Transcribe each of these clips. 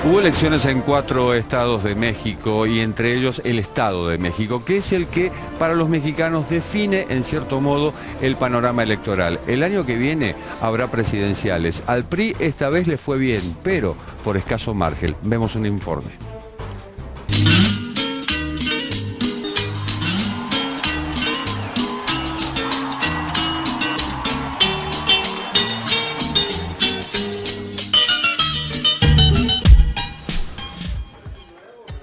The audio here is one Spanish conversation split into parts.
Hubo elecciones en 4 estados de México y entre ellos el Estado de México, que es el que para los mexicanos define en cierto modo el panorama electoral. El año que viene habrá presidenciales. Al PRI esta vez le fue bien, pero por escaso margen. Vemos un informe.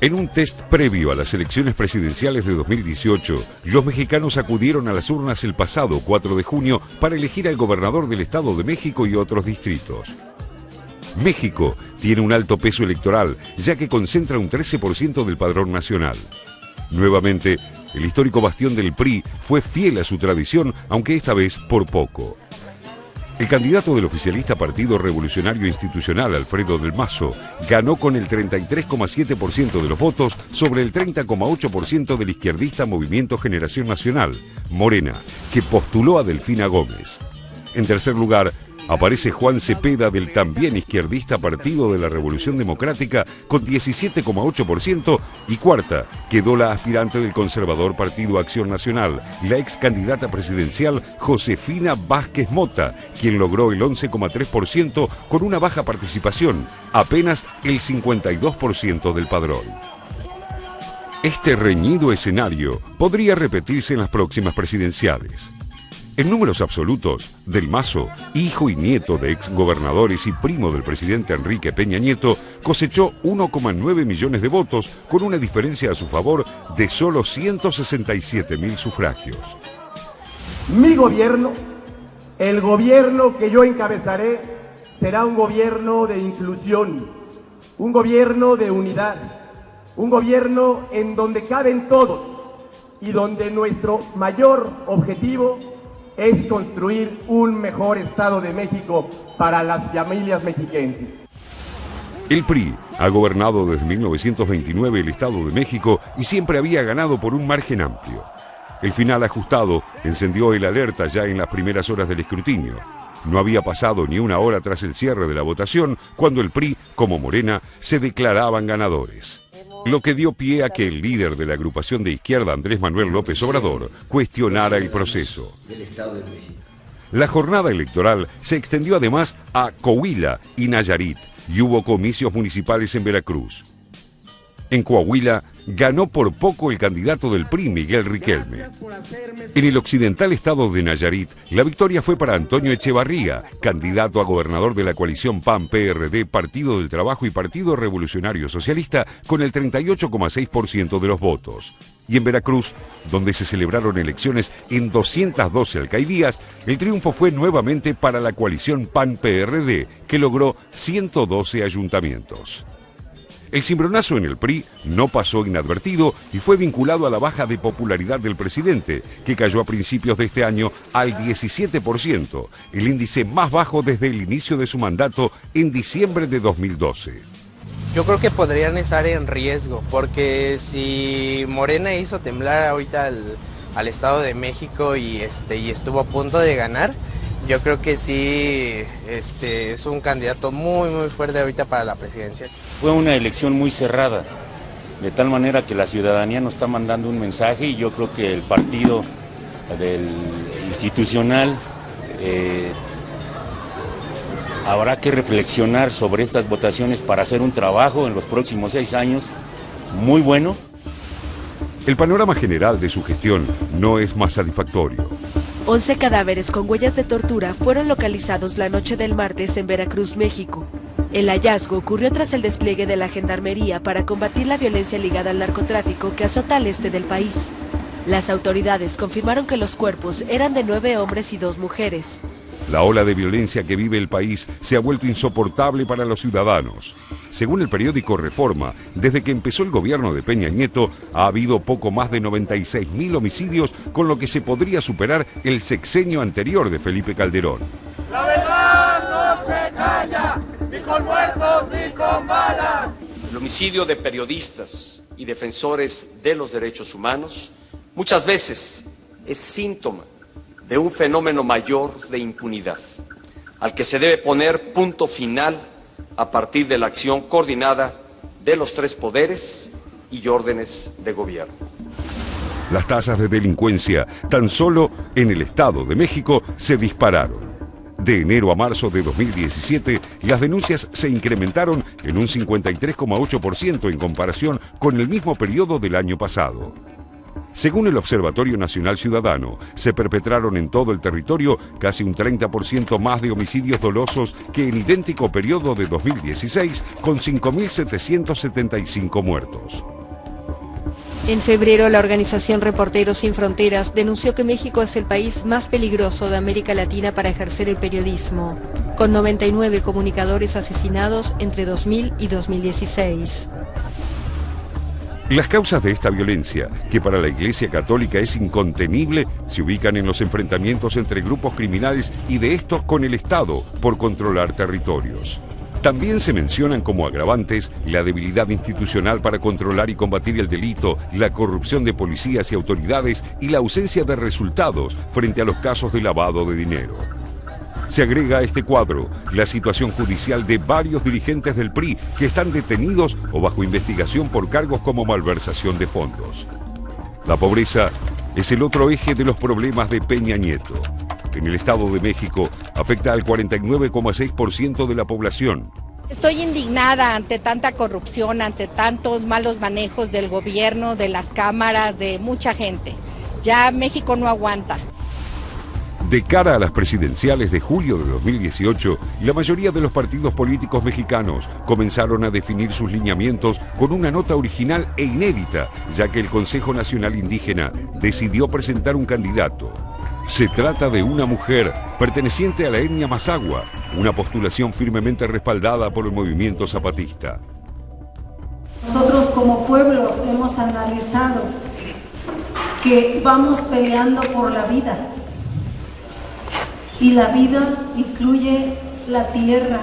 En un test previo a las elecciones presidenciales de 2018, los mexicanos acudieron a las urnas el pasado 4 de junio para elegir al gobernador del Estado de México y otros distritos. México tiene un alto peso electoral, ya que concentra un 13% del padrón nacional. Nuevamente, el histórico bastión del PRI fue fiel a su tradición, aunque esta vez por poco. El candidato del oficialista Partido Revolucionario Institucional, Alfredo del Mazo, ganó con el 33,7% de los votos sobre el 30,8% del izquierdista Movimiento Generación Nacional, Morena, que postuló a Delfina Gómez. En tercer lugar, aparece Juan Cepeda del también izquierdista Partido de la Revolución Democrática con 17,8% y cuarta quedó la aspirante del conservador Partido Acción Nacional, la ex candidata presidencial Josefina Vázquez Mota, quien logró el 11,3% con una baja participación, apenas el 52% del padrón. Este reñido escenario podría repetirse en las próximas presidenciales. En números absolutos, Del Mazo, hijo y nieto de exgobernadores y primo del presidente Enrique Peña Nieto, cosechó 1,9 millones de votos con una diferencia a su favor de solo 167,000 sufragios. Mi gobierno, el gobierno que yo encabezaré, será un gobierno de inclusión, un gobierno de unidad, un gobierno en donde caben todos y donde nuestro mayor objetivo es construir un mejor Estado de México para las familias mexiquenses. El PRI ha gobernado desde 1929 el Estado de México y siempre había ganado por un margen amplio. El final ajustado encendió el alerta ya en las primeras horas del escrutinio. No había pasado ni una hora tras el cierre de la votación cuando el PRI, como Morena, se declaraban ganadores. Lo que dio pie a que el líder de la agrupación de izquierda, Andrés Manuel López Obrador, cuestionara el proceso. La jornada electoral se extendió además a Coahuila y Nayarit y hubo comicios municipales en Veracruz. En Coahuila ganó por poco el candidato del PRI, Miguel Riquelme. En el occidental estado de Nayarit, la victoria fue para Antonio Echevarría, candidato a gobernador de la coalición PAN-PRD, Partido del Trabajo y Partido Revolucionario Socialista, con el 38,6% de los votos. Y en Veracruz, donde se celebraron elecciones en 212 alcaldías, el triunfo fue nuevamente para la coalición PAN-PRD, que logró 112 ayuntamientos. El cimbronazo en el PRI no pasó inadvertido y fue vinculado a la baja de popularidad del presidente, que cayó a principios de este año al 17%, el índice más bajo desde el inicio de su mandato en diciembre de 2012. Yo creo que podrían estar en riesgo, porque si Morena hizo temblar ahorita al Estado de México y estuvo a punto de ganar, yo creo que sí es un candidato muy fuerte ahorita para la presidencia. Fue una elección muy cerrada, de tal manera que la ciudadanía nos está mandando un mensaje y yo creo que el partido del institucional habrá que reflexionar sobre estas votaciones para hacer un trabajo en los próximos 6 años muy bueno. El panorama general de su gestión no es más satisfactorio. 11 cadáveres con huellas de tortura fueron localizados la noche del martes en Veracruz, México. El hallazgo ocurrió tras el despliegue de la Gendarmería para combatir la violencia ligada al narcotráfico que azota al este del país. Las autoridades confirmaron que los cuerpos eran de 9 hombres y 2 mujeres. La ola de violencia que vive el país se ha vuelto insoportable para los ciudadanos. Según el periódico Reforma, desde que empezó el gobierno de Peña Nieto, ha habido poco más de 96,000 homicidios, con lo que se podría superar el sexenio anterior de Felipe Calderón. La verdad no se calla, ni con muertos ni con balas. El homicidio de periodistas y defensores de los derechos humanos muchas veces es síntoma de un fenómeno mayor de impunidad, al que se debe poner punto final a partir de la acción coordinada de los tres poderes y órdenes de gobierno. Las tasas de delincuencia, tan solo en el Estado de México, se dispararon. De enero a marzo de 2017, las denuncias se incrementaron en un 53,8% en comparación con el mismo periodo del año pasado. Según el Observatorio Nacional Ciudadano, se perpetraron en todo el territorio casi un 30% más de homicidios dolosos que en idéntico periodo de 2016, con 5.775 muertos. En febrero, la organización Reporteros Sin Fronteras denunció que México es el país más peligroso de América Latina para ejercer el periodismo, con 99 comunicadores asesinados entre 2000 y 2016. Las causas de esta violencia, que para la Iglesia Católica es incontenible, se ubican en los enfrentamientos entre grupos criminales y de estos con el Estado por controlar territorios. También se mencionan como agravantes la debilidad institucional para controlar y combatir el delito, la corrupción de policías y autoridades y la ausencia de resultados frente a los casos de lavado de dinero. Se agrega a este cuadro la situación judicial de varios dirigentes del PRI que están detenidos o bajo investigación por cargos como malversación de fondos. La pobreza es el otro eje de los problemas de Peña Nieto. En el Estado de México afecta al 49,6% de la población. Estoy indignada ante tanta corrupción, ante tantos malos manejos del gobierno, de las cámaras, de mucha gente. Ya México no aguanta. De cara a las presidenciales de julio de 2018, la mayoría de los partidos políticos mexicanos comenzaron a definir sus lineamientos con una nota original e inédita, ya que el Consejo Nacional Indígena decidió presentar un candidato. Se trata de una mujer perteneciente a la etnia Mazahua, una postulación firmemente respaldada por el movimiento zapatista. Nosotros como pueblos hemos analizado que vamos peleando por la vida. Y la vida incluye la tierra,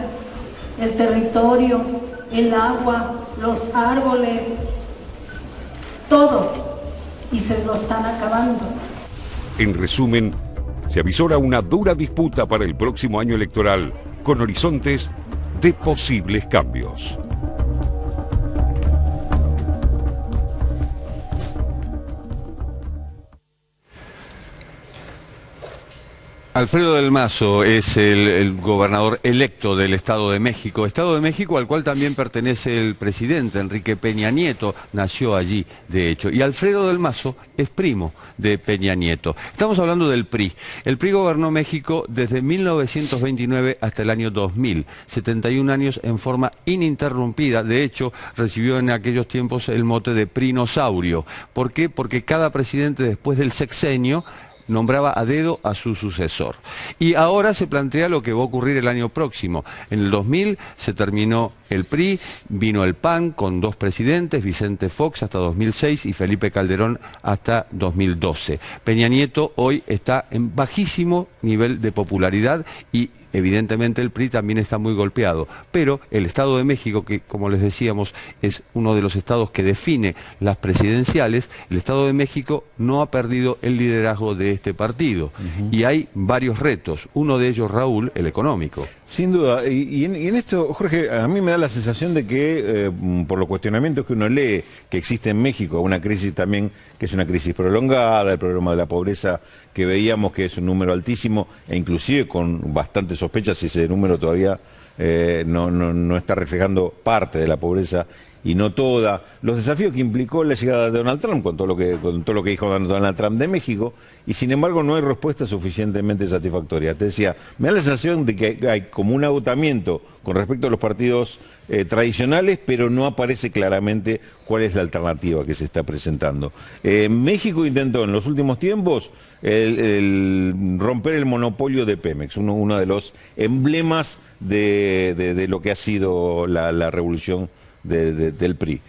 el territorio, el agua, los árboles, todo. Y se lo están acabando. En resumen, se avisora una dura disputa para el próximo año electoral, con horizontes de posibles cambios. Alfredo del Mazo es el gobernador electo del Estado de México al cual también pertenece el presidente Enrique Peña Nieto, nació allí de hecho, y Alfredo del Mazo es primo de Peña Nieto. Estamos hablando del PRI. El PRI gobernó México desde 1929 hasta el año 2000, 71 años en forma ininterrumpida. De hecho, recibió en aquellos tiempos el mote de prinosaurio. ¿Por qué? Porque cada presidente después del sexenio nombraba a dedo a su sucesor. Y ahora se plantea lo que va a ocurrir el año próximo. En el 2000 se terminó el PRI, vino el PAN con dos presidentes, Vicente Fox hasta 2006 y Felipe Calderón hasta 2012. Peña Nieto hoy está en bajísimo nivel de popularidad y evidentemente el PRI también está muy golpeado, pero el Estado de México, que como les decíamos es uno de los estados que define las presidenciales, el Estado de México no ha perdido el liderazgo de este partido. Y hay varios retos, uno de ellos, Raúl, el económico. Sin duda, y en esto, Jorge, a mí me da la sensación de que por los cuestionamientos que uno lee que existe en México, una crisis también que es una crisis prolongada, el problema de la pobreza que veíamos que es un número altísimo e inclusive con bastantes sospechas si ese número todavía no está reflejando parte de la pobreza y no toda, los desafíos que implicó la llegada de Donald Trump con todo lo que dijo Donald Trump de México, y sin embargo no hay respuesta suficientemente satisfactoria. Te decía, me da la sensación de que hay como un agotamiento con respecto a los partidos tradicionales, pero no aparece claramente cuál es la alternativa que se está presentando. México intentó en los últimos tiempos el romper el monopolio de Pemex, uno de los emblemas de lo que ha sido la revolución del PRI,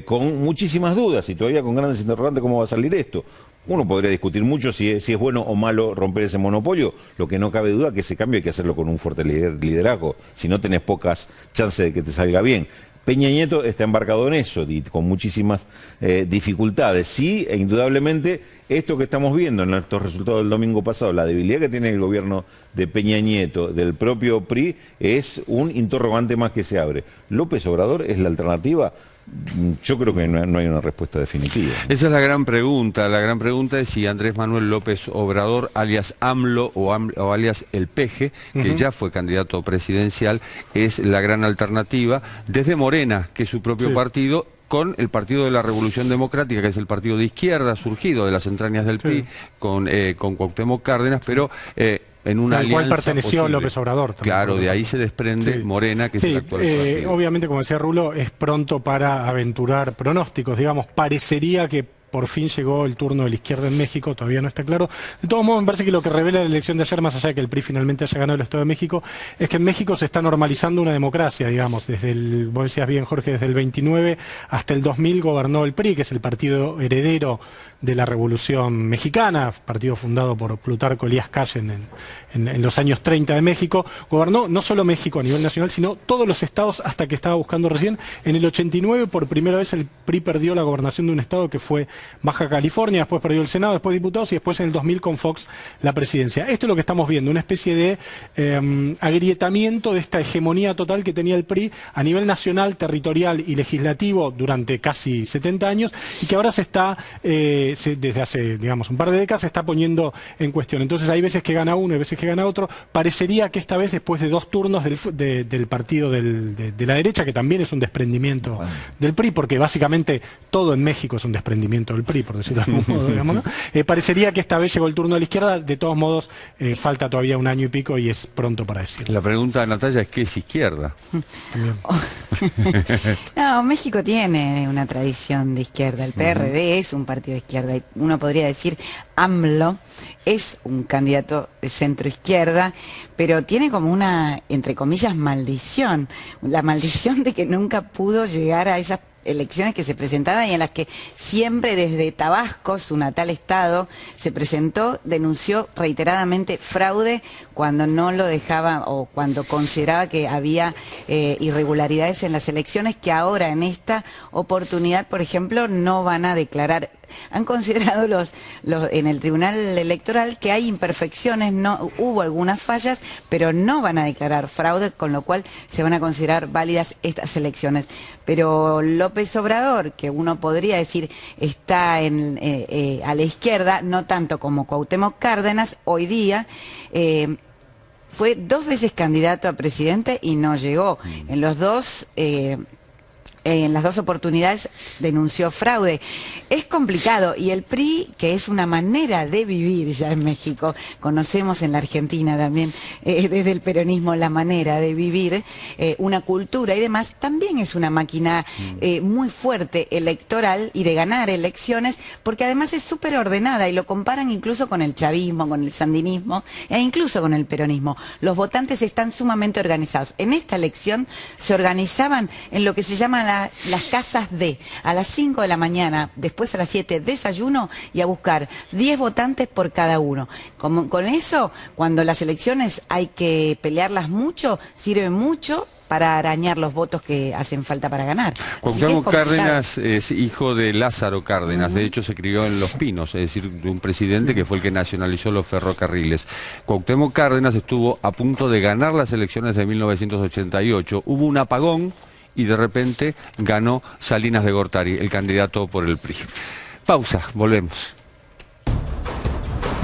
con muchísimas dudas y todavía con grandes interrogantes cómo va a salir esto. Uno podría discutir mucho si es bueno o malo romper ese monopolio, lo que no cabe duda que ese cambio hay que hacerlo con un fuerte liderazgo, si no tenés pocas chances de que te salga bien. Peña Nieto está embarcado en eso, con muchísimas dificultades. Sí, e indudablemente, esto que estamos viendo en estos resultados del domingo pasado, la debilidad que tiene el gobierno de Peña Nieto, del propio PRI, es un interrogante más que se abre. ¿López Obrador es la alternativa? Yo creo que no hay una respuesta definitiva. Esa es la gran pregunta. La gran pregunta es si Andrés Manuel López Obrador, alias AMLO o alias El Peje, que ya fue candidato presidencial, es la gran alternativa desde Morena, que es su propio partido, con el Partido de la Revolución Democrática, que es el partido de izquierda surgido de las entrañas del PRI, con Cuauhtémoc Cárdenas, pero en una alianza al cual perteneció posible. López Obrador. Claro, de ahí se desprende Morena, que es el actual partido. Obviamente, como decía Rulo, es pronto para aventurar pronósticos. Digamos, parecería que por fin llegó el turno de la izquierda en México, todavía no está claro. De todos modos, me parece que lo que revela la elección de ayer, más allá de que el PRI finalmente haya ganado el Estado de México, es que en México se está normalizando una democracia, digamos. Vos decías bien, Jorge, desde el 29 hasta el 2000 gobernó el PRI, que es el partido heredero de la Revolución Mexicana, partido fundado por Plutarco Elías Calles en los años 30 de México. Gobernó no solo México a nivel nacional, sino todos los estados, hasta que estaba buscando recién. En el 89, por primera vez, el PRI perdió la gobernación de un estado que fue Baja California, después perdió el Senado, después diputados y después en el 2000 con Fox la presidencia. Esto es lo que estamos viendo, una especie de agrietamiento de esta hegemonía total que tenía el PRI a nivel nacional, territorial y legislativo durante casi 70 años y que ahora se está, desde hace, digamos, un par de décadas, se está poniendo en cuestión. Entonces hay veces que gana uno y veces que gana otro. Parecería que esta vez, después de 2 turnos del partido de la derecha, que también es un desprendimiento del PRI, porque básicamente todo en México es un desprendimiento del PRI, por decirlo de algún modo, digamos, ¿no? Parecería que esta vez llegó el turno de la izquierda. De todos modos, falta todavía un año y pico y es pronto para decirlo. La pregunta de Natalia es: ¿qué es izquierda? No, México tiene una tradición de izquierda. El PRD es un partido de izquierda. Y uno podría decir AMLO es un candidato de centro izquierda, pero tiene como una, entre comillas, maldición. La maldición de que nunca pudo llegar a esas elecciones que se presentaban y en las que siempre desde Tabasco, su natal estado, se presentó, denunció reiteradamente fraude cuando no lo dejaba o cuando consideraba que había irregularidades en las elecciones, que ahora en esta oportunidad, por ejemplo, no van a declarar. Han considerado en el Tribunal Electoral que hay imperfecciones, no hubo algunas fallas, pero no van a declarar fraude, con lo cual se van a considerar válidas estas elecciones. Pero López Obrador, que uno podría decir está a la izquierda, no tanto como Cuauhtémoc Cárdenas, hoy día fue 2 veces candidato a presidente y no llegó. En las dos oportunidades denunció fraude. Es complicado y el PRI, que es una manera de vivir ya en México, conocemos en la Argentina también desde el peronismo la manera de vivir, una cultura y demás, también es una máquina muy fuerte electoral y de ganar elecciones, porque además es súper ordenada y lo comparan incluso con el chavismo, con el sandinismo e incluso con el peronismo. Los votantes están sumamente organizados. En esta elección se organizaban en lo que se llama las casas D. A las 5 de la mañana, después a las 7, desayuno y a buscar 10 votantes por cada uno. Con eso, cuando las elecciones hay que pelearlas mucho, sirve mucho para arañar los votos que hacen falta para ganar. Cuauhtémoc Cárdenas es hijo de Lázaro Cárdenas, de hecho se crió en Los Pinos, es decir, de un presidente que fue el que nacionalizó los ferrocarriles. Cuauhtémoc Cárdenas estuvo a punto de ganar las elecciones de 1988, hubo un apagón y de repente ganó Salinas de Gortari, el candidato por el PRI. Pausa, volvemos.